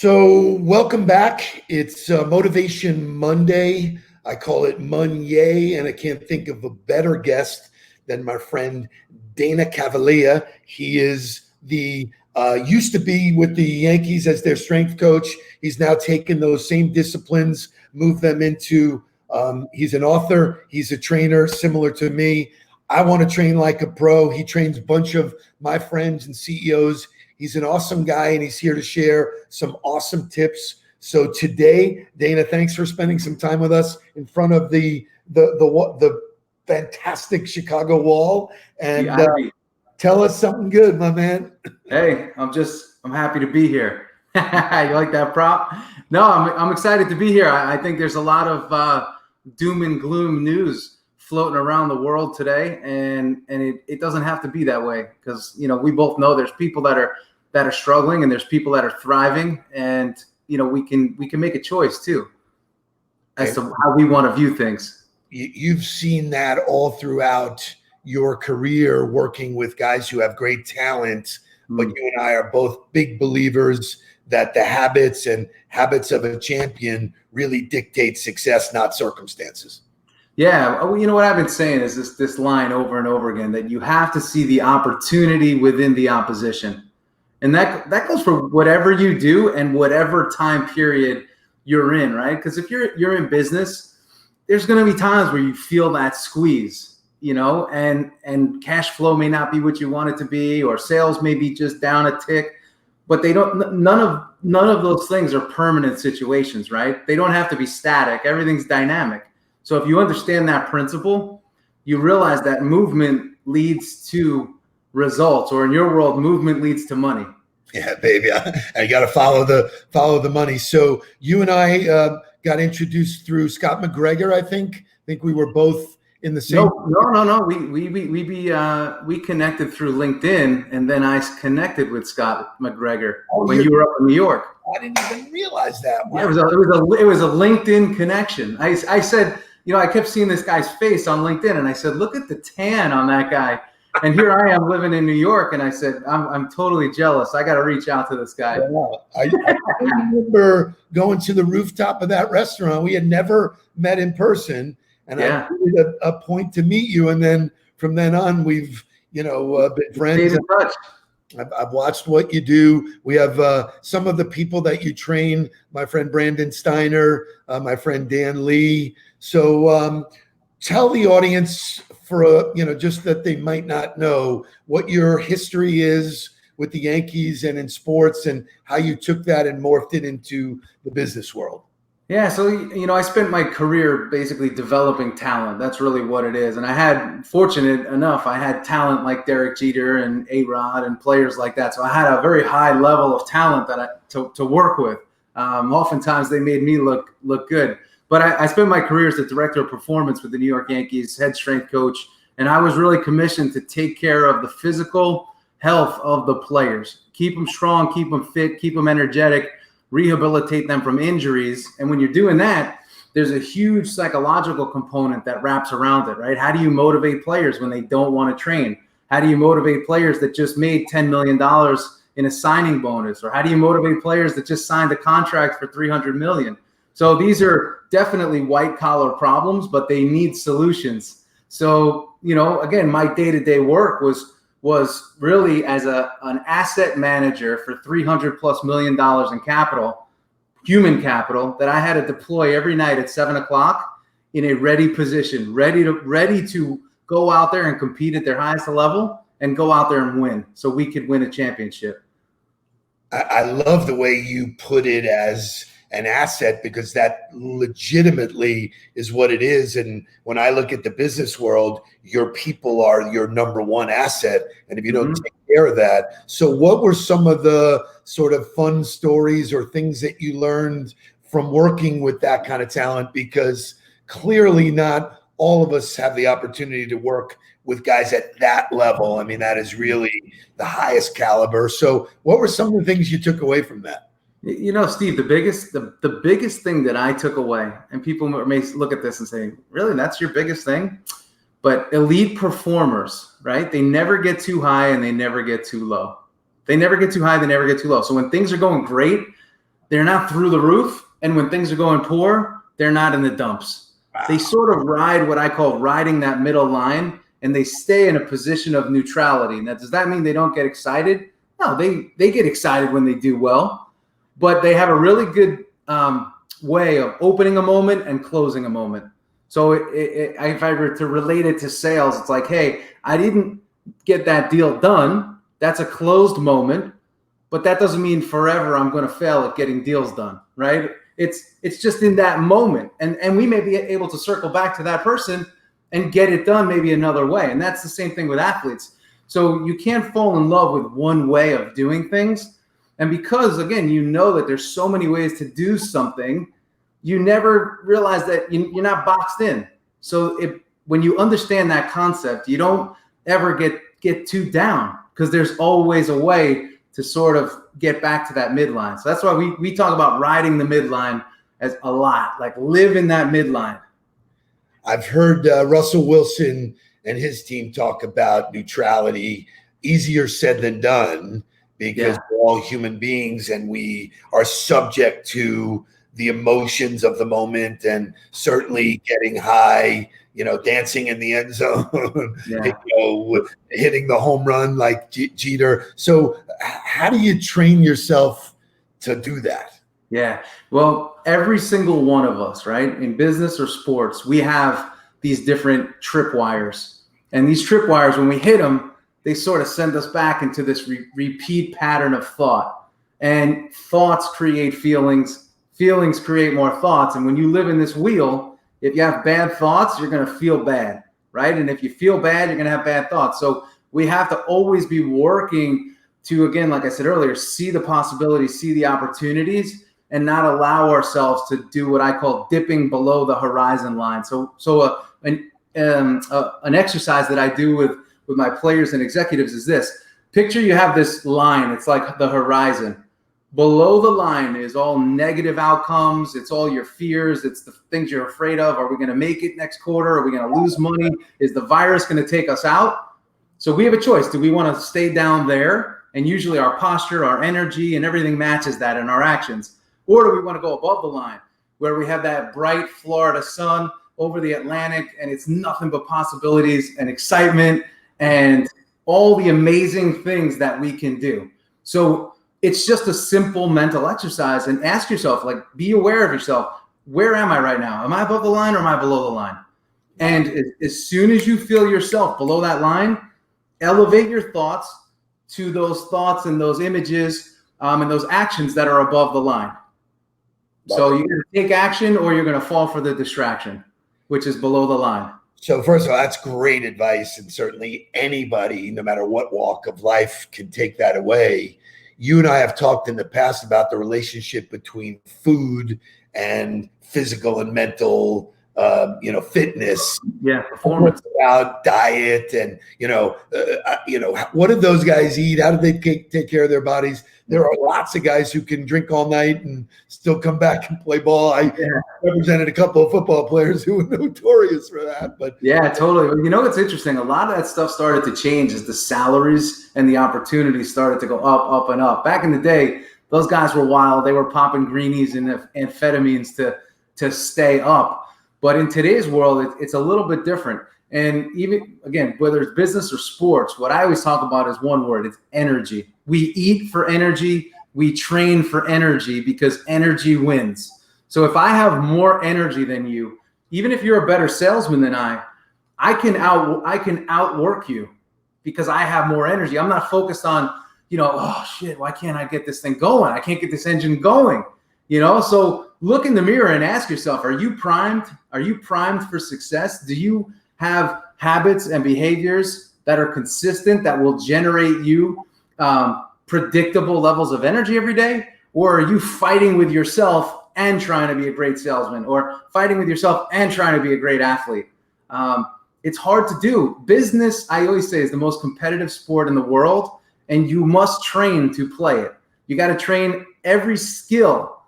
So, welcome back. It's Motivation Monday. I call it Monday, and I can't think of a better guest than my friend Dana Cavalea. He is the used to be with the Yankees as their strength coach. He's now taken those same disciplines, moved them into. He's an author. He's a trainer, similar to me. I want to train like a pro. He trains a bunch of my friends and CEOs. He's an awesome guy, and he's here to share some awesome tips. So today, Dana, thanks for spending some time with us in front of the fantastic Chicago wall. And tell us something good, my man. Hey, I'm happy to be here. You like that prop? No, I'm excited to be here. I think there's a lot of doom and gloom news floating around the world today, and it doesn't have to be that way, because we both know there's people that are struggling and there's people that are thriving, and we can make a choice too as to how we want to view things. You've seen that all throughout your career working with guys who have great talent, but you and I are both big believers that the habits of a champion really dictate success, not circumstances. Yeah, what I've been saying is this line over and over again, that you have to see the opportunity within the opposition. And that goes for whatever you do and whatever time period you're in, right? Because if you're in business, there's going to be times where you feel that squeeze, and cash flow may not be what you want it to be, or sales may be just down a tick, but none of those things are permanent situations, right? They don't have to be static. Everything's dynamic. So if you understand that principle, you realize that movement leads to results, or in your world, movement leads to money. Yeah, baby. I got to follow the money. So you and I got introduced through Scott McGregor. I think we were both in the same. No. We connected through LinkedIn, and then I connected with Scott McGregor when you were up in New York. I didn't even realize that. Wow. Yeah, it was a LinkedIn connection. I said, I kept seeing this guy's face on LinkedIn, and I said, look at the tan on that guy. And here I am living in New York, and I said, I'm totally jealous. I got to reach out to this guy. Yeah. I remember going to the rooftop of that restaurant. We had never met in person, and I made a point to meet you. And then from then on, we've been friends. Stayed in touch. I've watched what you do. We have some of the people that you train. My friend Brandon Steiner, my friend Dan Lee. So tell the audience, for just that they might not know, what your history is with the Yankees and in sports, and how you took that and morphed it into the business world. Yeah, so I spent my career basically developing talent. That's really what it is. And I had talent like Derek Jeter and A-Rod and players like that. So I had a very high level of talent to work with. Oftentimes they made me look good. But I spent my career as the director of performance with the New York Yankees, head strength coach, and I was really commissioned to take care of the physical health of the players, keep them strong, keep them fit, keep them energetic, rehabilitate them from injuries. And when you're doing that, there's a huge psychological component that wraps around it, right? How do you motivate players when they don't want to train? How do you motivate players that just made $10 million in a signing bonus? Or how do you motivate players that just signed a contract for $300 million? So these are definitely white collar problems, but they need solutions. So, again, my day-to-day work was really as an asset manager for $300+ million in capital, human capital, that I had to deploy every night at 7:00 in a ready position, ready to go out there and compete at their highest level and go out there and win, so we could win a championship. I love the way you put it as an asset, because that legitimately is what it is. And when I look at the business world, your people are your number one asset. And if you don't take care of that. So what were some of the sort of fun stories or things that you learned from working with that kind of talent? Because clearly not all of us have the opportunity to work with guys at that level. I mean, that is really the highest caliber. So what were some of the things you took away from that? Steve, the biggest thing that I took away, and people may look at this and say, really, that's your biggest thing? But elite performers, right? They never get too high and they never get too low. They never get too high, they never get too low. So when things are going great, they're not through the roof. And when things are going poor, they're not in the dumps. Wow. They sort of ride what I call riding that middle line, and they stay in a position of neutrality. Now, does that mean they don't get excited? No, they get excited when they do well, but they have a really good way of opening a moment and closing a moment. So if I were to relate it to sales, it's like, hey, I didn't get that deal done. That's a closed moment, but that doesn't mean forever I'm going to fail at getting deals done, right? It's just in that moment. And we may be able to circle back to that person and get it done maybe another way. And that's the same thing with athletes. So you can't fall in love with one way of doing things. And because, again, you know that there's so many ways to do something, you never realize that you're not boxed in. So when you understand that concept, you don't ever get too down, because there's always a way to sort of get back to that midline. So that's why we talk about riding the midline as a lot, like live in that midline. I've heard Russell Wilson and his team talk about neutrality. Easier said than done, because we're all human beings and we are subject to the emotions of the moment, and certainly getting high, dancing in the end zone, hitting the home run like Jeter. So how do you train yourself to do that? Yeah. Well, every single one of us, right, in business or sports, we have these different tripwires. And these tripwires, when we hit them, they sort of send us back into this repeat pattern of thought. And thoughts create feelings. Feelings create more thoughts. And when you live in this wheel, if you have bad thoughts, you're going to feel bad, right? And if you feel bad, you're going to have bad thoughts. So we have to always be working to, again, like I said earlier, see the possibilities, see the opportunities, and not allow ourselves to do what I call dipping below the horizon line. So an exercise that I do with my players and executives is this. Picture you have this line. It's like the horizon. Below the line is all negative outcomes. It's all your fears. It's the things you're afraid of. Are we going to make it next quarter? Are we going to lose money? Is the virus going to take us out? So we have a choice. Do we want to stay down there? And usually our posture, our energy, and everything matches that in our actions. Or do we want to go above the line, where we have that bright Florida sun over the Atlantic, and it's nothing but possibilities and excitement and all the amazing things that we can do. So it's just a simple mental exercise, and ask yourself, like, be aware of yourself. Where am I right now? Am I above the line or am I below the line? And as soon as you feel yourself below that line, elevate your thoughts to those thoughts and those images and those actions that are above the line. So you're going to take action, or you're going to fall for the distraction, which is below the line. So first of all, that's great advice. And certainly anybody, no matter what walk of life, can take that away. You and I have talked in the past about the relationship between food and physical and mental, fitness. Yeah, performance. About diet and, what did those guys eat? How did they take care of their bodies? There are lots of guys who can drink all night and still come back and play ball. I represented a couple of football players who were notorious for that. But yeah, totally. What's interesting? A lot of that stuff started to change as the salaries and the opportunities started to go up, and up. Back in the day, those guys were wild. They were popping greenies and amphetamines to stay up. But in today's world, it's a little bit different. And even, again, whether it's business or sports, what I always talk about is one word. It's energy. We eat for energy. We train for energy, because energy wins. So if I have more energy than you, even if you're a better salesman than I can outwork you because I have more energy. I'm not focused on, oh shit, why can't I get this thing going? I can't get this engine going. So look in the mirror and ask yourself, are you primed? Are you primed for success? Do you have habits and behaviors that are consistent, that will generate you predictable levels of energy every day? Or are you fighting with yourself and trying to be a great salesman, or fighting with yourself and trying to be a great athlete? It's hard to do. Business, I always say, is the most competitive sport in the world, and you must train to play it. You got to train every skill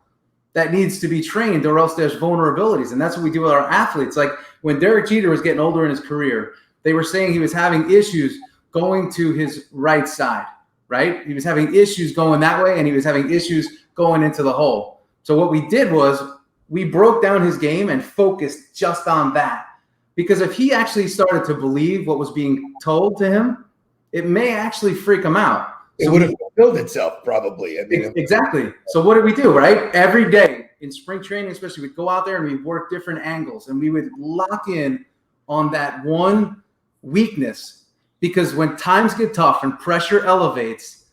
that needs to be trained, or else there's vulnerabilities. And that's what we do with our athletes. Like when Derek Jeter was getting older in his career, they were saying he was having issues going to his right side, right? He was having issues going that way, and he was having issues going into the hole. So what we did was we broke down his game and focused just on that. Because if he actually started to believe what was being told to him, it may actually freak him out. It would have fulfilled itself, probably. I mean, exactly. So what did we do, right? Every day in spring training, especially, we'd go out there and we'd work different angles, and we would lock in on that one weakness. Because when times get tough and pressure elevates,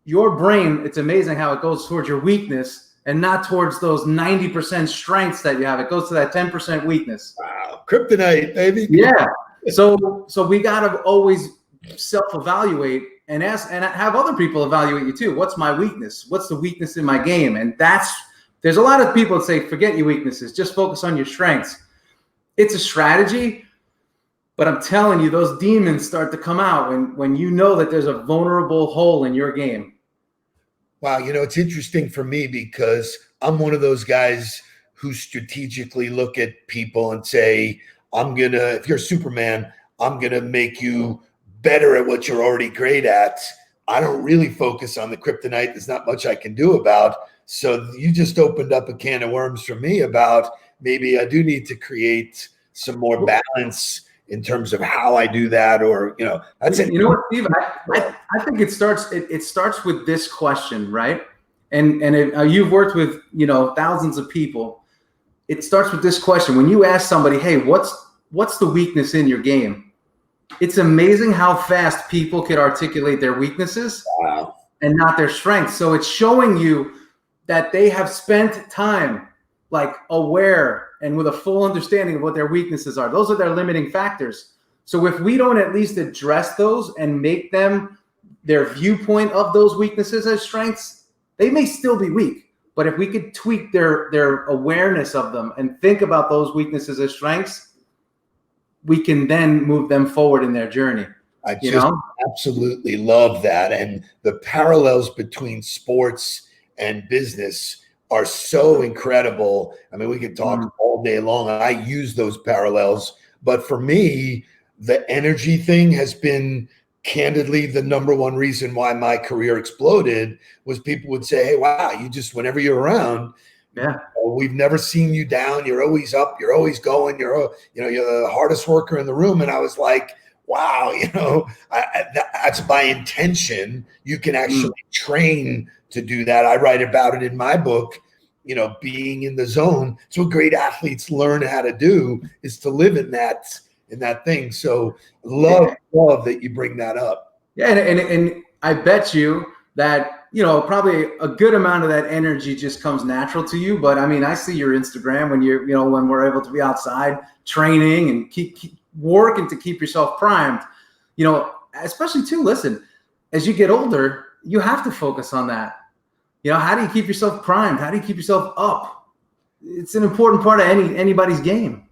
your brain, it's amazing how it goes towards your weakness and not towards those 90% strengths that you have. It goes to that 10% weakness. Wow, kryptonite, baby. Yeah. So we got to always self-evaluate and ask, and have other people evaluate you too. What's my weakness? What's the weakness in my game? And there's a lot of people that say, forget your weaknesses, just focus on your strengths. It's a strategy, but I'm telling you, those demons start to come out when you know that there's a vulnerable hole in your game. Wow, it's interesting for me because I'm one of those guys who strategically look at people and say, if you're Superman, I'm gonna make you better at what you're already great at. I don't really focus on the kryptonite. There's not much I can do about. So you just opened up a can of worms for me about maybe I do need to create some more balance in terms of how I do that, or that's it. You know what, Steve? I think it starts with this question, right? And you've worked with thousands of people. It starts with this question. When you ask somebody, hey, what's the weakness in your game? It's amazing how fast people can articulate their weaknesses. Wow. And not their strengths. So it's showing you that they have spent time like aware and with a full understanding of what their weaknesses are. Those are their limiting factors. So if we don't at least address those and make them their viewpoint of those weaknesses as strengths, they may still be weak. But if we could tweak their awareness of them and think about those weaknesses as strengths, we can then move them forward in their journey. I just absolutely love that. And the parallels between sports and business are so incredible. I mean, we could talk all day long. I use those parallels. But for me, the energy thing has been candidly the number one reason why my career exploded. Was people would say, hey, wow, you just, whenever you're around, we've never seen you down. You're always up. You're always going. You're the hardest worker in the room. And I was like, wow, that's by intention. You can actually train to do that. I write about it in my book, being in the zone. It's what great athletes learn how to do, is to live in that thing. So love that you bring that up. Yeah. And I bet you that, probably a good amount of that energy just comes natural to you. But I mean, I see your Instagram when when we're able to be outside training and keep working to keep yourself primed, especially too, listen, as you get older, you have to focus on that. How do you keep yourself primed? How do you keep yourself up? It's an important part of anybody's game.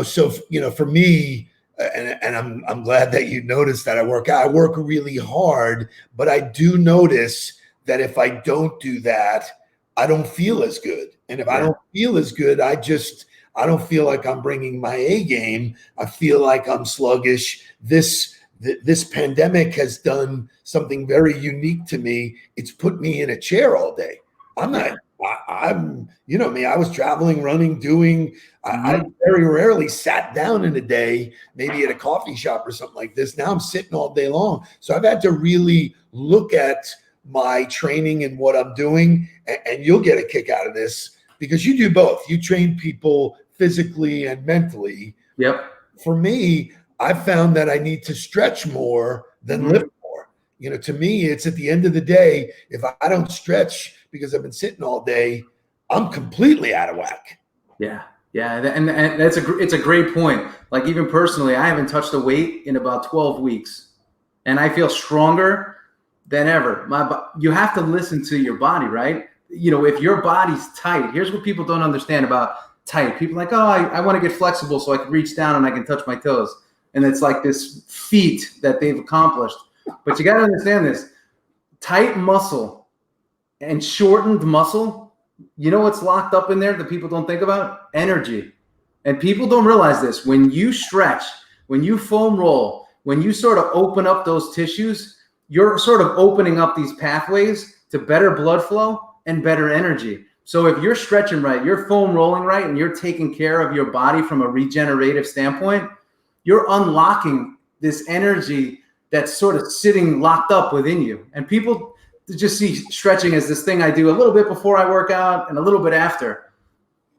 So for me, and I'm glad that you noticed that I work really hard, but I do notice that if I don't do that, I don't feel as good. And if I don't feel as good, I don't feel like I'm bringing my A game. I feel like I'm sluggish. This pandemic has done something very unique to me. It's put me in a chair all day. I'm me, I was traveling, running, doing, I very rarely sat down in a day, maybe at a coffee shop or something like this. Now I'm sitting all day long. So I've had to really look at my training and what I'm doing, and you'll get a kick out of this because you do both. You train people physically and mentally. Yep. For me, I've found that I need to stretch more than lift more. To me, it's at the end of the day, if I don't stretch because I've been sitting all day, I'm completely out of whack. Yeah. And it's a great point. Like, even personally, I haven't touched a weight in about 12 weeks and I feel stronger than ever. You have to listen to your body, right? If your body's tight, here's what people don't understand about tight. People are like, oh, I want to get flexible so I can reach down and I can touch my toes. And it's like this feat that they've accomplished. But you got to understand this. Tight muscle and shortened muscle, what's locked up in there that people don't think about? Energy. And people don't realize this. When you stretch, when you foam roll, when you sort of open up those tissues, you're sort of opening up these pathways to better blood flow and better energy. So if you're stretching right, you're foam rolling right, and you're taking care of your body from a regenerative standpoint, you're unlocking this energy that's sort of sitting locked up within you. And people just see stretching as this thing I do a little bit before I work out and a little bit after.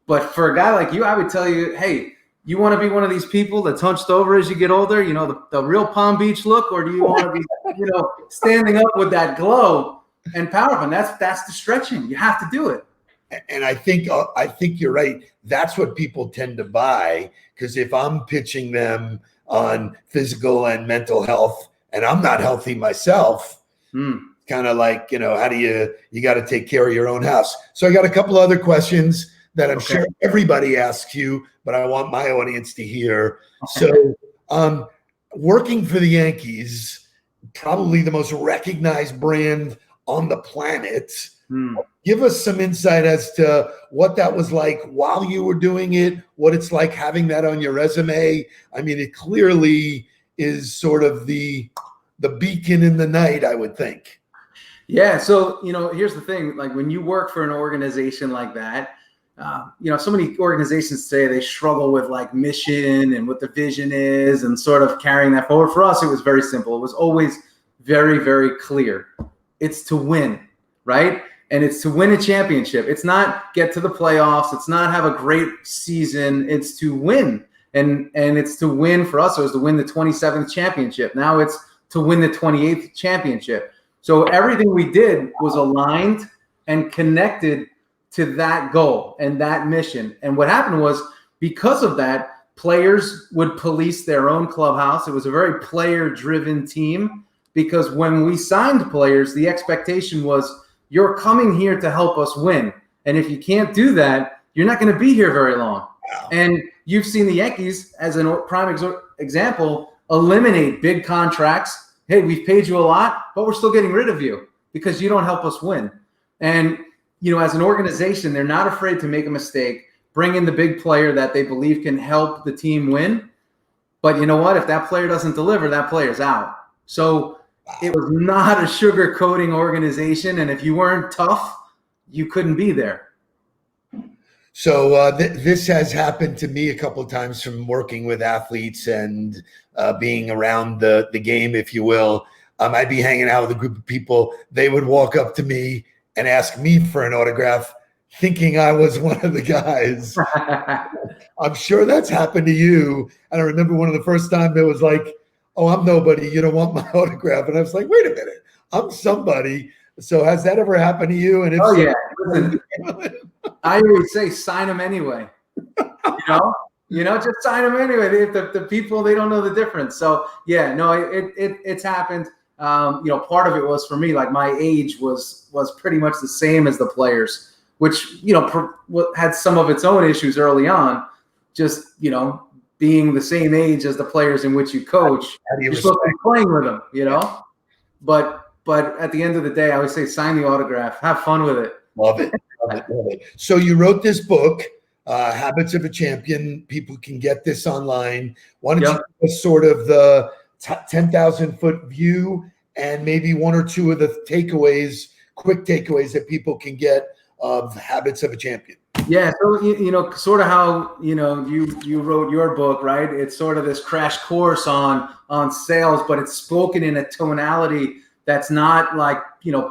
But for a guy like you, I would tell you, hey, you want to be one of these people that's hunched over as you get older, the real Palm Beach look, or do you want to be, standing up with that glow and powerful? And that's the stretching. You have to do it. And I think you're right. That's what people tend to buy, because if I'm pitching them on physical and mental health, and I'm not healthy myself, kind of like, how do you got to take care of your own house. So I got a couple other questions that I'm sure everybody asks you, but I want my audience to hear. So working for the Yankees, probably the most recognized brand on the planet. Give us some insight as to what that was like while you were doing it, what it's like having that on your resume. I mean, it clearly is sort of the beacon in the night, I would think. Yeah. So, here's the thing, like when you work for an organization like that, so many organizations today, they struggle with like mission and what the vision is and sort of carrying that forward. For us, it was very simple. It was always very, very clear. It's to win, right? And it's to win a championship. It's not get to the playoffs. It's not have a great season. It's to win. And it's to win for us. It was to win the 27th championship. Now it's to win the 28th championship. So everything we did was aligned and connected to that goal and that mission. And what happened was, because of that, players would police their own clubhouse. It was a very player-driven team, because when we signed players, the expectation was, you're coming here to help us win. And if you can't do that, you're not going to be here very long. Wow. And you've seen the Yankees, as a prime example, eliminate big contracts. Hey, we've paid you a lot, but we're still getting rid of you because you don't help us win. And, as an organization, they're not afraid to make a mistake, bring in the big player that they believe can help the team win. But you know what? If that player doesn't deliver, that player's out. So it was not a sugarcoating organization. And if you weren't tough, you couldn't be there. So this has happened to me a couple of times from working with athletes and being around the game, if you will. I'd be hanging out with a group of people. They would walk up to me and ask me for an autograph, thinking I was one of the guys. I'm sure that's happened to you. And I remember one of the first times it was like, oh, I'm nobody, you don't want my autograph. And I was like, wait a minute, I'm somebody. So has that ever happened to you? And yeah. Listen, I always say, sign them anyway. Just sign them anyway. The people, they don't know the difference. So yeah, no, it's happened. Part of it was for me, like my age was pretty much the same as the players, which, had some of its own issues early on, just, being the same age as the players in which you coach. You're supposed to be playing with them, but at the end of the day, I always say, sign the autograph, have fun with it. Love it. Love it. So you wrote this book, Habits of a Champion. People can get this online. Why don't you give us sort of the 10,000 foot view and maybe one or two of the quick takeaways that people can get of Habits of a Champion? Yeah. So, sort of how, you wrote your book, right? It's sort of this crash course on sales, but it's spoken in a tonality that's not like,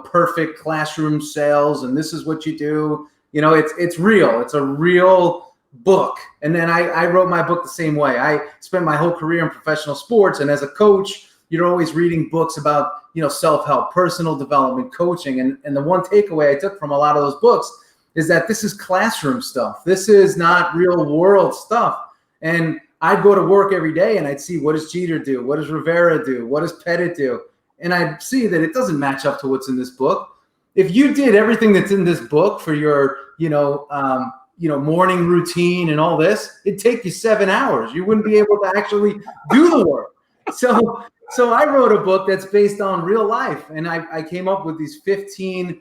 perfect classroom sales. And this is what you do. It's real. It's a real book. And then I wrote my book the same way. I spent my whole career in professional sports. And as a coach, you're always reading books about, self-help, personal development, coaching. And the one takeaway I took from a lot of those books is that this is classroom stuff. This is not real world stuff. And I'd go to work every day and I'd see, what does Jeter do? What does Rivera do? What does Pettit do? And I'd see that it doesn't match up to what's in this book. If you did everything that's in this book for your, morning routine and all this, it'd take you 7 hours. You wouldn't be able to actually do the work. So I wrote a book that's based on real life. And I came up with these 15,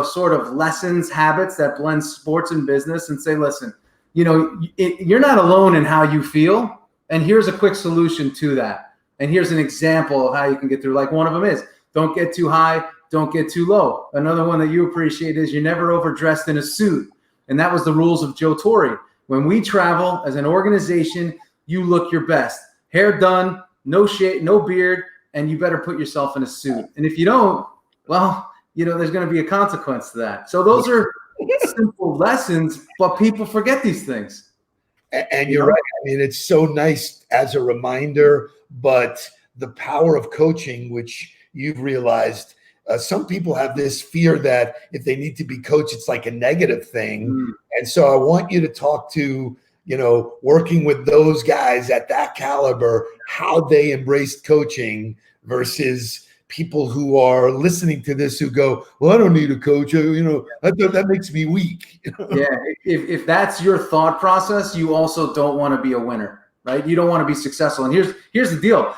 sort of lessons, habits that blend sports and business, and say, listen, you're not alone in how you feel. And here's a quick solution to that. And here's an example of how you can get through. Like one of them is, Don't get too high, don't get too low. Another one that you appreciate is you're never overdressed in a suit. And that was the rules of Joe Torre. When we travel as an organization, you look your best. Hair done, no shave, no beard, and you better put yourself in a suit. And if you don't, well, there's going to be a consequence to that. So those are simple lessons, but people forget these things. And you're right. I mean, it's so nice as a reminder, but the power of coaching, which you've realized, some people have this fear that if they need to be coached, it's like a negative thing. And so I want you to talk to, working with those guys at that caliber, how they embraced coaching versus people who are listening to this who go, well, I don't need a coach. That makes me weak. Yeah. If that's your thought process, you also don't want to be a winner, right? You don't want to be successful. And here's the deal.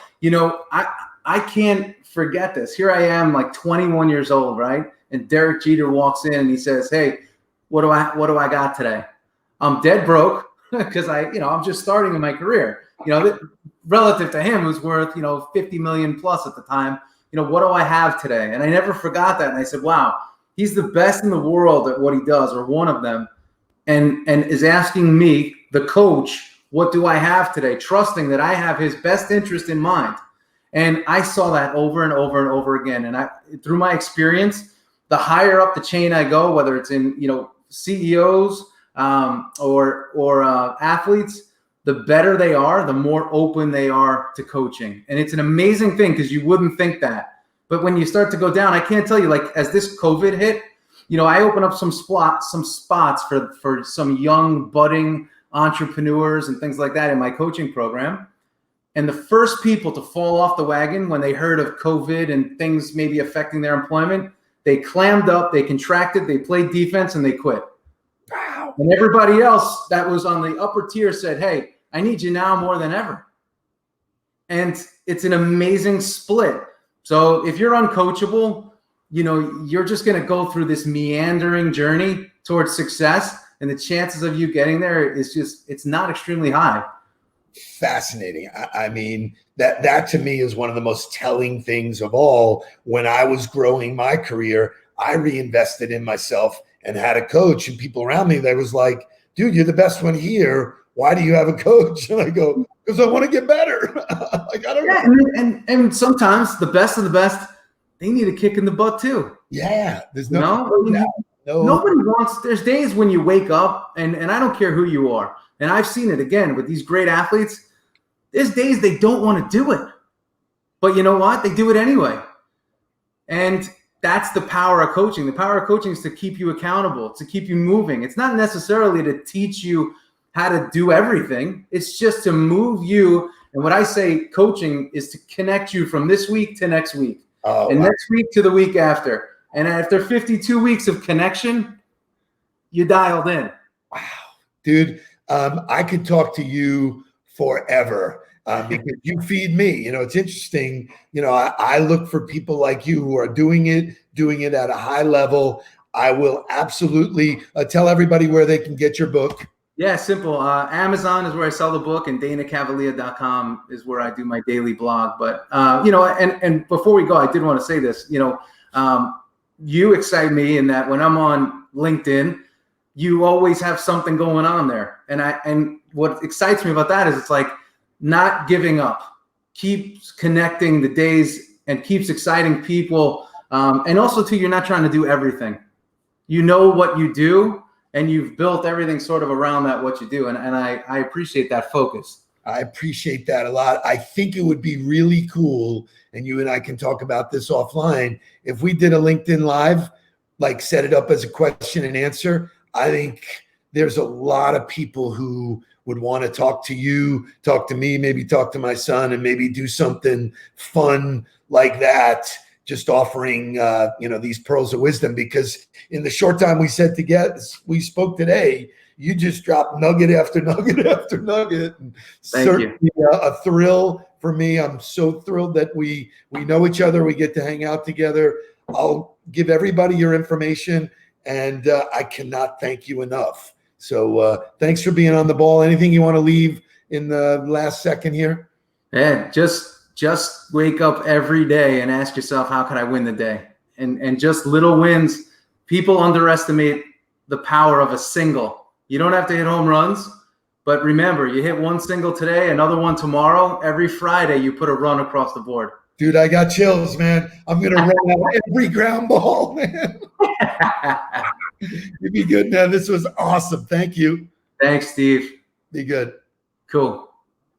I can't forget this. Here I am, like 21 years old, right? And Derek Jeter walks in and he says, hey, what do I got today? I'm dead broke because I'm just starting in my career. Relative to him, who's worth, 50 million plus at the time, what do I have today? And I never forgot that. And I said, wow, he's the best in the world at what he does, or one of them, and is asking me, the coach, what do I have today? Trusting that I have his best interest in mind. And I saw that over and over and over again. And through my experience, the higher up the chain I go, whether it's in, CEOs or athletes, the better they are, the more open they are to coaching. And it's an amazing thing because you wouldn't think that. But when you start to go down, I can't tell you, like, as this COVID hit, I open up some spots for some young budding entrepreneurs and things like that in my coaching program. And the first people to fall off the wagon when they heard of COVID and things maybe affecting their employment, they clammed up, they contracted, they played defense, and they quit. Wow. And everybody else that was on the upper tier said, hey, I need you now more than ever. And it's an amazing split. So if you're uncoachable, you're just going to go through this meandering journey towards success. And the chances of you getting there it's not extremely high. Fascinating. I mean, that to me is one of the most telling things of all. When I was growing my career, I reinvested in myself and had a coach, and people around me that was like, dude, you're the best one here. Why do you have a coach? And I go, because I want to get better. Like, I don't know. And sometimes the best of the best, they need a kick in the butt too. Yeah. There's nobody wants, there's days when you wake up and I don't care who you are. And I've seen it again with these great athletes. There's days they don't want to do it. But you know what? They do it anyway. And that's the power of coaching. The power of coaching is to keep you accountable, to keep you moving. It's not necessarily to teach you how to do everything. It's just to move you. And what I say coaching is to connect you from this week to next week. Next week to the week after. And after 52 weeks of connection, you dialed in. Wow. Dude, I could talk to you forever because you feed me. It's interesting. I look for people like you who are doing it at a high level. I will absolutely tell everybody where they can get your book. Yeah, simple. Amazon is where I sell the book, and DanaCavalea.com is where I do my daily blog. But, and before we go, I did want to say this, you excite me in that when I'm on LinkedIn, you always have something going on there. And what excites me about that is it's like not giving up, keeps connecting the days and keeps exciting people. And also too, you're not trying to do everything. You know what you do, and you've built everything sort of around that, what you do. And I appreciate that focus. I appreciate that a lot. I think it would be really cool, and you and I can talk about this offline, if we did a LinkedIn Live, like set it up as a question and answer. I think there's a lot of people who would want to talk to you, talk to me, maybe talk to my son, and maybe do something fun like that, just offering, these pearls of wisdom. Because in the short time we spoke today, you just dropped nugget after nugget after nugget. And certainly a thrill for me. I'm so thrilled that we know each other. We get to hang out together. I'll give everybody your information, and I cannot thank you enough. So thanks for being on the ball. Anything you want to leave in the last second here? Yeah, just just wake up every day and ask yourself, how can I win the day? And just little wins. People underestimate the power of a single. You don't have to hit home runs, but remember, you hit one single today, another one tomorrow. Every Friday, you put a run across the board. Dude, I got chills, man. I'm going to run out every ground ball, man. You'd be good, man. This was awesome. Thank you. Thanks, Steve. Be good. Cool.